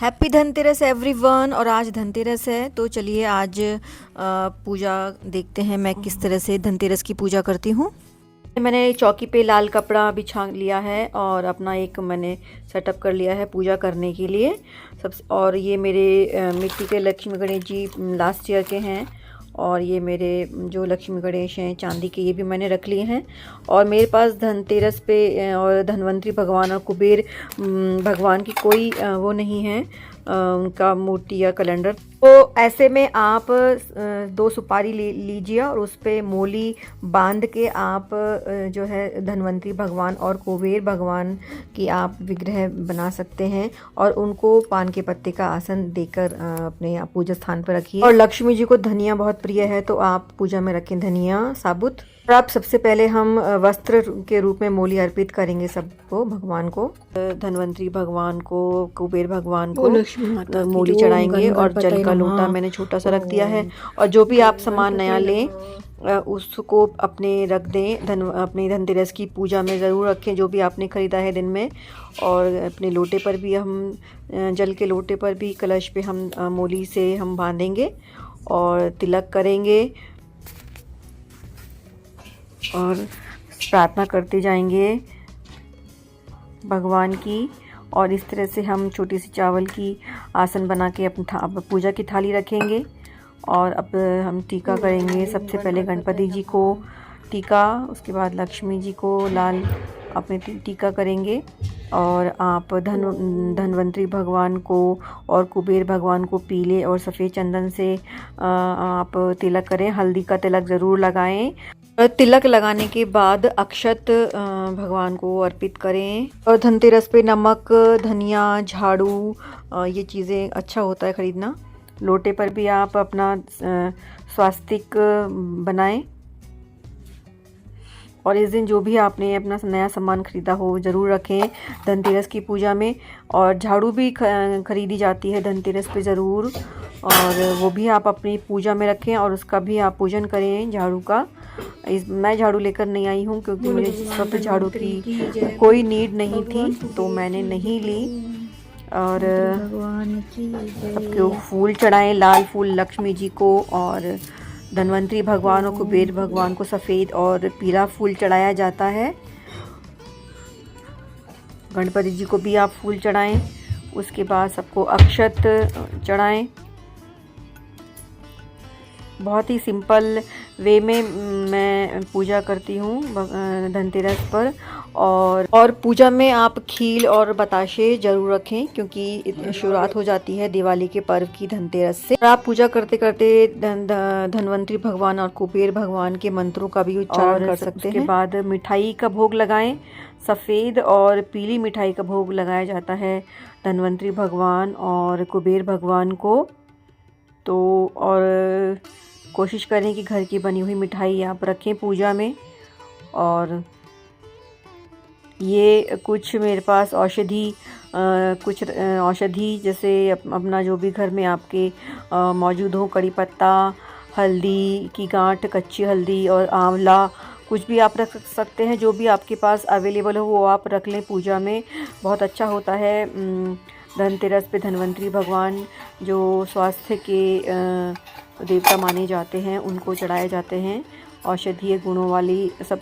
Happy Dhanteras everyone. और आज धनतेरस है तो चलिए आज पूजा देखते हैं मैं किस तरह से धनतेरस की पूजा करती हूँ। मैंने चौकी पे लाल कपड़ा बिछा लिया है और अपना एक मैंने सेटअप कर लिया है पूजा करने के लिए और ये मेरे मिट्टी के लक्ष्मी गणेश जी लास्ट ईयर के हैं और ये मेरे जो लक्ष्मी गणेश हैं चांदी के, ये भी मैंने रख लिए हैं। और मेरे पास धनतेरस पे और धन्वंतरी भगवान और कुबेर भगवान की कोई वो नहीं है उनका मूर्ति या कैलेंडर। तो ऐसे में आप 2 सुपारी ले लीजिए और उस पे मोली बांध के आप जो है धन्वंतरी भगवान और कुबेर भगवान की आप विग्रह बना सकते हैं और उनको पान के पत्ते का आसन देकर अपने पूजा स्थान पर रखिए। और लक्ष्मी जी को धनिया बहुत प्रिय है तो आप पूजा में रखें धनिया साबुत। और आप सबसे पहले हम वस्त्र के रूप में मोली अर्पित करेंगे सबको, भगवान को, धन्वंतरी भगवान को, कुबेर भगवान को मोली चढ़ाएंगे। और जल का लोटा मैंने छोटा सा रख दिया है। और जो भी आप सामान नया लें उसको अपने रख दें, अपनी धनतेरस की पूजा में ज़रूर रखें जो भी आपने ख़रीदा है दिन में। और अपने लोटे पर भी हम जल के लोटे पर भी कलश पे हम मोली से हम बांधेंगे और तिलक करेंगे और प्रार्थना करते जाएंगे भगवान की। और इस तरह से हम छोटी सी चावल की आसन बना के अपनी पूजा की थाली रखेंगे। और अब हम टीका करेंगे, सबसे पहले गणपति जी को टीका, उसके बाद लक्ष्मी जी को लाल अपने टीका करेंगे। और आप धन्वंतरी भगवान को और कुबेर भगवान को पीले और सफ़ेद चंदन से आप तिलक करें, हल्दी का तिलक ज़रूर लगाएं। तिलक लगाने के बाद अक्षत भगवान को अर्पित करें। और धनतेरस पे नमक, धनिया, झाड़ू ये चीज़ें अच्छा होता है ख़रीदना। लोटे पर भी आप अपना स्वास्तिक बनाएं। और इस दिन जो भी आपने अपना नया सामान ख़रीदा हो ज़रूर रखें धनतेरस की पूजा में। और झाड़ू भी ख़रीदी जाती है धनतेरस पे ज़रूर, और वो भी आप अपनी पूजा में रखें और उसका भी आप पूजन करें झाड़ू का। मैं झाड़ू लेकर नहीं आई हूँ क्योंकि मुझे जिस वक्त झाड़ू की कोई नीड नहीं थी तो मैंने नहीं ली। और सबके फूल चढ़ाएं, लाल फूल लक्ष्मी जी को, और धन्वंतरी भगवान और कुबेर भगवान को सफ़ेद और पीला फूल चढ़ाया जाता है। गणपति जी को भी आप फूल चढ़ाएं। उसके बाद सबको अक्षत चढ़ाएं। बहुत ही सिंपल वे में मैं पूजा करती हूँ धनतेरस पर। और पूजा में आप खील और बताशे ज़रूर रखें क्योंकि शुरुआत हो जाती है दिवाली के पर्व की धनतेरस से। आप पूजा करते करते धन्वंतरी भगवान और कुबेर भगवान के मंत्रों का भी उच्चारण कर सकते हैं। उसके बाद मिठाई का भोग लगाएं, सफ़ेद और पीली मिठाई का भोग लगाया जाता है धन्वंतरी भगवान और कुबेर भगवान को। तो और कोशिश करें कि घर की बनी हुई मिठाई आप रखें पूजा में। और ये कुछ मेरे पास कुछ औषधि जैसे अपना जो भी घर में आपके मौजूद हो, कड़ी पत्ता, हल्दी की गांठ, कच्ची हल्दी और आंवला, कुछ भी आप रख सकते हैं। जो भी आपके पास अवेलेबल हो वो आप रख लें पूजा में, बहुत अच्छा होता है। धनतेरस पे धन्वंतरी भगवान जो स्वास्थ्य के देवता माने जाते हैं उनको चढ़ाए जाते हैं। औषधीय गुणों वाली सब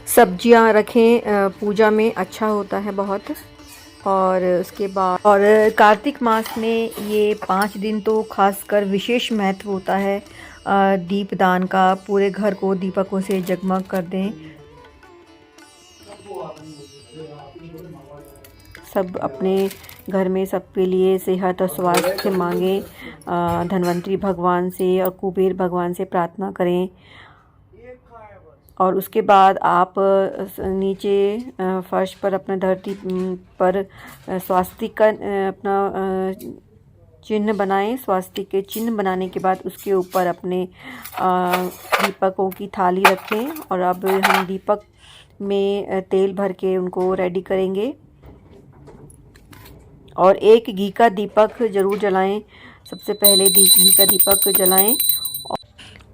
सब्जियां रखें पूजा में, अच्छा होता है बहुत। और उसके बाद और कार्तिक मास में ये 5 दिन तो खासकर विशेष महत्व होता है दीपदान का। पूरे घर को दीपकों से जगमग कर दें। सब अपने घर में सबके लिए सेहत और स्वास्थ्य मांगें, धन्वंतरी भगवान से और कुबेर भगवान से प्रार्थना करें। और उसके बाद आप नीचे फर्श पर अपना धरती पर स्वास्तिक का अपना चिन्ह बनाएं। स्वास्तिक के चिन्ह बनाने के बाद उसके ऊपर अपने दीपकों की थाली रखें। और अब हम दीपक में तेल भर के उनको रेडी करेंगे। और एक घी का दीपक ज़रूर जलाएं, सबसे पहले घी का दीपक जलाएं।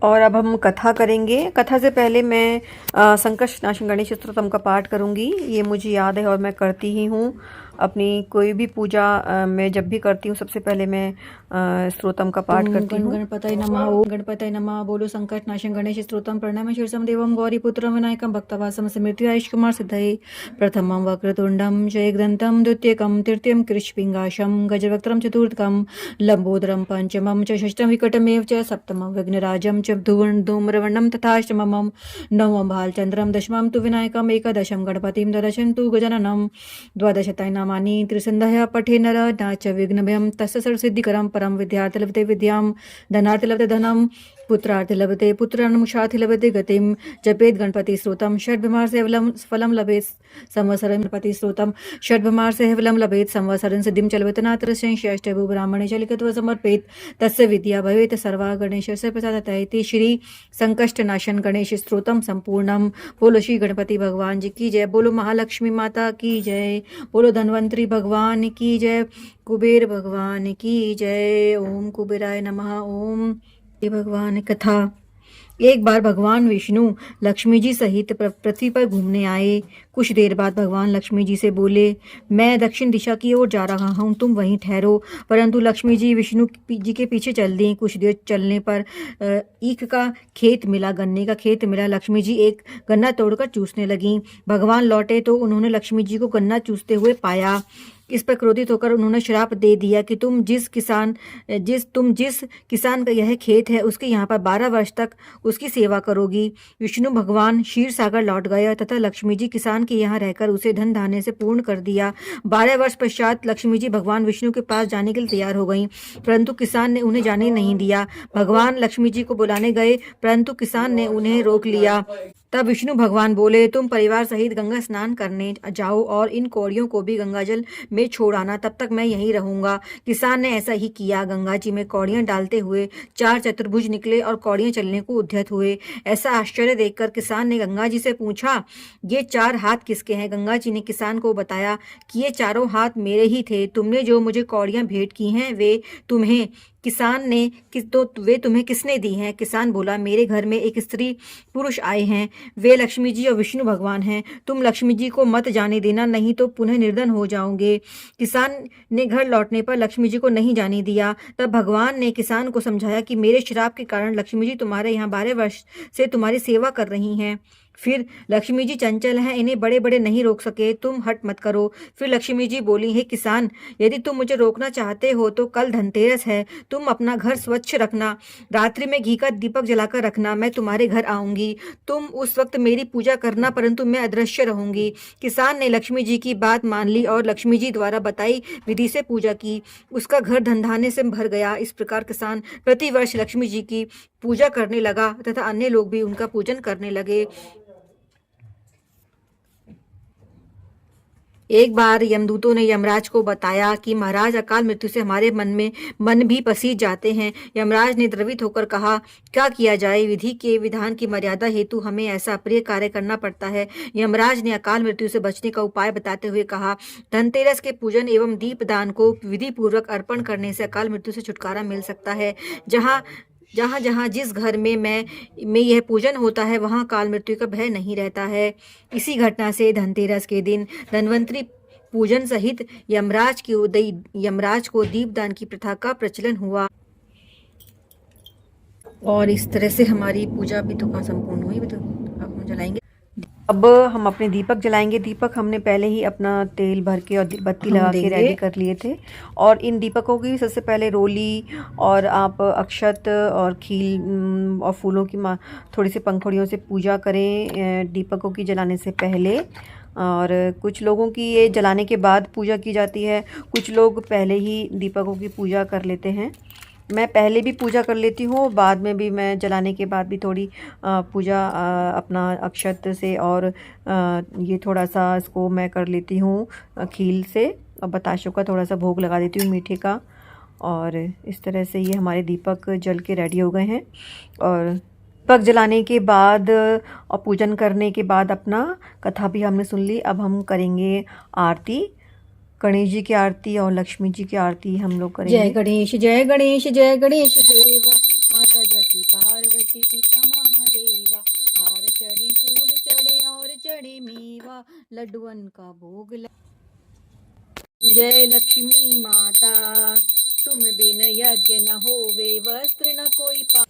और अब हम कथा करेंगे। कथा से पहले मैं संकष्टनाशन गणेश स्तोत्रम का पाठ करूंगी। ये मुझे याद है और मैं करती ही हूँ। अपनी कोई भी पूजा मैं जब भी करती हूँ सबसे पहले मैं स्तोत्रम का पाठ करती हूँ। गणपतये नमः। ओम गणपतये नमः। बोलो संकट नाशक गणेश स्तोत्रम प्रणम शीर्षम देवम गौरीपुत्रम विनायकम भक्तवासम स्मृति आयुष कुमार सिद्धये प्रथमं वक्रतुंडम जयग्रंथम द्वितीयकम तृतीयम कृष्णपिंगाशम गजवक्त्रम चतुर्थकम लंबोदरम पंचमम च षष्ठम विकटमेव च सप्तमं विघ्नराजं च धूम्रवर्णं तथाष्टमं नवमं भालचंद्रम दशमं तु विनायकम एकादशं गणपतिं द्वादशं तु गजाननं द्वादशतानि नामानि त्रिसन्ध्या पठे नर न च विघ्नभयं तस्य सर्वसिद्धिकरं परं विद्यार्थी लभते विद्यां धनार्थी लभते धनं पुत्रार्थी लभते पुत्रान् मोक्षार्थी लभते गतिं जपेत गणपति स्तोत्रम षड्भीमार से फलं लभेत संवत्सरं गणपति स्तोत्रम षड्भीमार से फलं लभेत संवत्सरं सिद्धिं च लभेत नात्र संशयष्टभु ब्राह्मणे च लिखित्वा समर्पेत तस्य विद्या भवेत सर्वा गणेशस्य प्रसादतः इति श्री संकष्ट नाशन गणेश स्तोत्रम संपूर्णम। बोलो श्री गणपति भगवान जी की जय। बोलो महालक्ष्मी माता की जय। बोलो धन्वंतरी भगवान की जय। कुबेर भगवान की जय। ओम कुबेराय नमः। ओम भगवान। कथा। एक बार भगवान विष्णु लक्ष्मी जी सहित पृथ्वी पर घूमने आए। कुछ देर बाद भगवान लक्ष्मी जी से बोले, मैं दक्षिण दिशा की ओर जा रहा हूँ, तुम वहीं ठहरो। परंतु लक्ष्मी जी विष्णु जी के पीछे चल दी। कुछ देर चलने पर ईख का खेत मिला, गन्ने का खेत मिला। लक्ष्मी जी एक गन्ना तोड़कर चूसने लगी। भगवान लौटे तो उन्होंने लक्ष्मी जी को गन्ना चूसते हुए पाया। इस पर क्रोधित होकर उन्होंने श्राप दे दिया कि तुम जिस किसान का यह खेत है उसके यहाँ पर 12 वर्ष तक उसकी सेवा करोगी। विष्णु भगवान क्षीर सागर लौट गया तथा लक्ष्मी जी किसान के यहाँ रहकर उसे धन धान्य से पूर्ण कर दिया। 12 वर्ष पश्चात लक्ष्मी जी भगवान विष्णु के पास जाने के लिए तैयार हो गई, परंतु किसान ने उन्हें जाने नहीं दिया। भगवान लक्ष्मी जी को बुलाने गए, परंतु किसान ने उन्हें रोक लिया। तब विष्णु भगवान बोले, तुम परिवार सहित गंगा स्नान करने जाओ और इन कौड़ियों को भी गंगाजल में छोड़ आना, तब तक मैं यहीं रहूंगा। किसान ने ऐसा ही किया। गंगा जी में कौड़ियां डालते हुए 4 चतुर्भुज निकले और कौड़ियां चलने को उद्यत हुए। ऐसा आश्चर्य देखकर किसान ने गंगा जी से पूछा, ये 4 हाथ किसके हैं? गंगा जी ने किसान को बताया कि ये चारों हाथ मेरे ही थे। तुमने जो मुझे कौड़ियां भेंट की हैं वे तुम्हें किसान ने तो वे तुम्हें किसने दी हैं? किसान बोला, मेरे घर में एक स्त्री पुरुष आए हैं, वे लक्ष्मी जी और विष्णु भगवान हैं। तुम लक्ष्मी जी को मत जाने देना, नहीं तो पुनः निर्धन हो जाओगे। किसान ने घर लौटने पर लक्ष्मी जी को नहीं जाने दिया। तब भगवान ने किसान को समझाया कि मेरे श्राप के कारण लक्ष्मी जी तुम्हारे यहाँ 12 वर्ष से तुम्हारी सेवा कर रही हैं। फिर लक्ष्मी जी चंचल हैं, इन्हें बड़े बड़े नहीं रोक सके, तुम हट मत करो। फिर लक्ष्मी जी बोली, हे किसान, यदि तुम मुझे रोकना चाहते हो तो कल धनतेरस है, तुम अपना घर स्वच्छ रखना, रात्रि में घी का दीपक जलाकर रखना। मैं तुम्हारे घर आऊंगी, तुम उस वक्त मेरी पूजा करना, परंतु मैं अदृश्य रहूंगी। किसान ने लक्ष्मी जी की बात मान ली और लक्ष्मी जी द्वारा बताई विधि से पूजा की। उसका घर धन धान्य से भर गया। इस प्रकार किसान प्रतिवर्ष लक्ष्मी जी की पूजा करने लगा तथा अन्य लोग भी उनका पूजन करने लगे। एक बार यमदूतों ने यमराज को बताया कि महाराज, अकाल मृत्यु से हमारे मन भी पसीज जाते हैं। यमराज ने द्रवित होकर कहा, क्या किया जाए? विधि के विधान की मर्यादा हेतु हमें ऐसा अप्रिय कार्य करना पड़ता है। यमराज ने अकाल मृत्यु से बचने का उपाय बताते हुए कहा, धनतेरस के पूजन एवं दीपदान को विधि पूर्वक अर्पण करने से अकाल मृत्यु से छुटकारा मिल सकता है। जहाँ जहाँ जिस घर में यह पूजन होता है वहाँ काल मृत्यु का भय नहीं रहता है। इसी घटना से धनतेरस के दिन धन्वंतरी पूजन सहित यमराज को दीपदान की प्रथा का प्रचलन हुआ। और इस तरह से हमारी पूजा भी तो संपूर्ण हुई। तो अब हम जलाएंगे, अब हम अपने दीपक जलाएंगे। दीपक हमने पहले ही अपना तेल भर के और बत्ती लगा के रेडी कर लिए थे। और इन दीपकों की सबसे पहले रोली और आप अक्षत और खील और फूलों की थोड़ी सी पंखुड़ियों से पूजा करें दीपकों की जलाने से पहले। और कुछ लोगों की ये जलाने के बाद पूजा की जाती है, कुछ लोग पहले ही दीपकों की पूजा कर लेते हैं। मैं पहले भी पूजा कर लेती हूँ, बाद में भी मैं जलाने के बाद भी थोड़ी पूजा अपना अक्षत से और ये थोड़ा सा इसको मैं कर लेती हूँ खील से, और बताशों का थोड़ा सा भोग लगा देती हूँ मीठे का। और इस तरह से ये हमारे दीपक जल के रेडी हो गए हैं। और दीपक जलाने के बाद और पूजन करने के बाद अपना कथा भी हमने सुन ली। अब हम करेंगे आरती, गणेश जी की आरती और लक्ष्मी जी की आरती हम लोग करेंगे। जय गणेश जय गणेश जय गणेश देवा, माता जति पार्वती पिता महादेवा, हार चढ़े फूल चढ़े और चढ़े मेवा, लड्डुअन का भोग जय लक्ष्मी माता, तुम बिन यज्ञ न होवे, वस्त्र न कोई पा।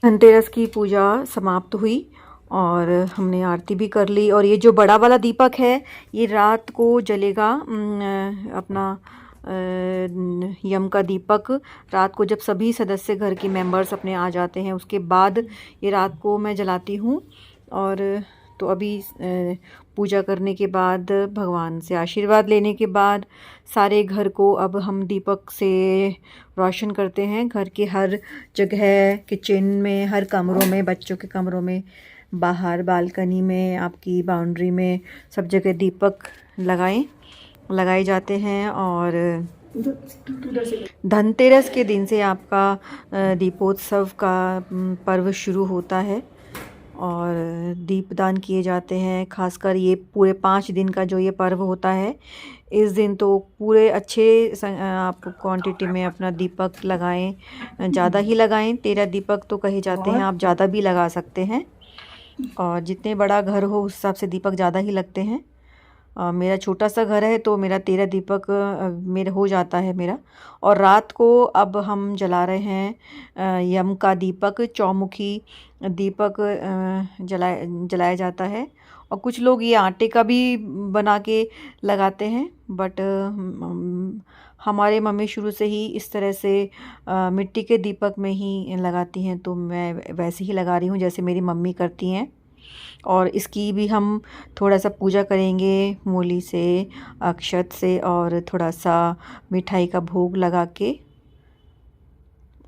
धनतेरस की पूजा समाप्त हुई और हमने आरती भी कर ली। और ये जो बड़ा वाला दीपक है ये रात को जलेगा। अपना यम का दीपक रात को जब सभी सदस्य घर के मेंबर्स अपने आ जाते हैं उसके बाद ये रात को मैं जलाती हूँ। और तो अभी पूजा करने के बाद भगवान से आशीर्वाद लेने के बाद सारे घर को अब हम दीपक से रोशन करते हैं। घर के हर जगह, किचन में, हर कमरों में, बच्चों के कमरों में, बाहर बालकनी में, आपकी बाउंड्री में, सब जगह दीपक लगाए जाते हैं। और धनतेरस के दिन से आपका दीपोत्सव का पर्व शुरू होता है और दीपदान किए जाते हैं। खासकर ये पूरे 5 दिन का जो ये पर्व होता है इस दिन तो पूरे अच्छे आप क्वांटिटी में अपना दीपक लगाएं, ज़्यादा ही लगाएं। 13 दीपक तो कहे जाते हैं, आप ज़्यादा भी लगा सकते हैं और जितने बड़ा घर हो उस हिसाब से दीपक ज़्यादा ही लगते हैं। मेरा छोटा सा घर है तो मेरा 13 दीपक मेरा हो जाता है मेरा। और रात को अब हम जला रहे हैं यम का दीपक, चौमुखी दीपक जलाया जाता है। और कुछ लोग ये आटे का भी बना के लगाते हैं, बट हमारे मम्मी शुरू से ही इस तरह से मिट्टी के दीपक में ही लगाती हैं, तो मैं वैसे ही लगा रही हूँ जैसे मेरी मम्मी करती हैं। और इसकी भी हम थोड़ा सा पूजा करेंगे मूली से, अक्षत से और थोड़ा सा मिठाई का भोग लगा के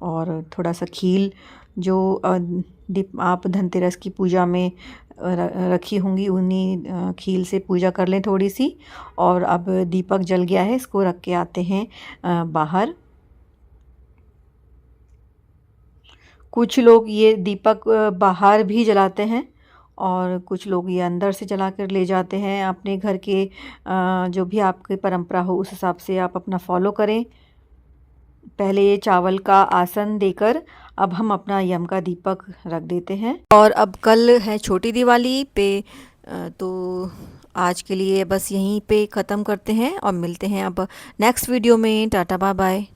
और थोड़ा सा खील जो आप धनतेरस की पूजा में रखी होंगी उन्हीं खील से पूजा कर लें थोड़ी सी। और अब दीपक जल गया है, इसको रख के आते हैं बाहर। कुछ लोग ये दीपक बाहर भी जलाते हैं और कुछ लोग ये अंदर से जला कर ले जाते हैं। अपने घर के जो भी आपकी परंपरा हो उस हिसाब से आप अपना फॉलो करें। पहले ये चावल का आसन देकर अब हम अपना यम का दीपक रख देते हैं। और अब कल है छोटी दिवाली पे, तो आज के लिए बस यहीं पे ख़त्म करते हैं और मिलते हैं अब नेक्स्ट वीडियो में। Tata bye bye.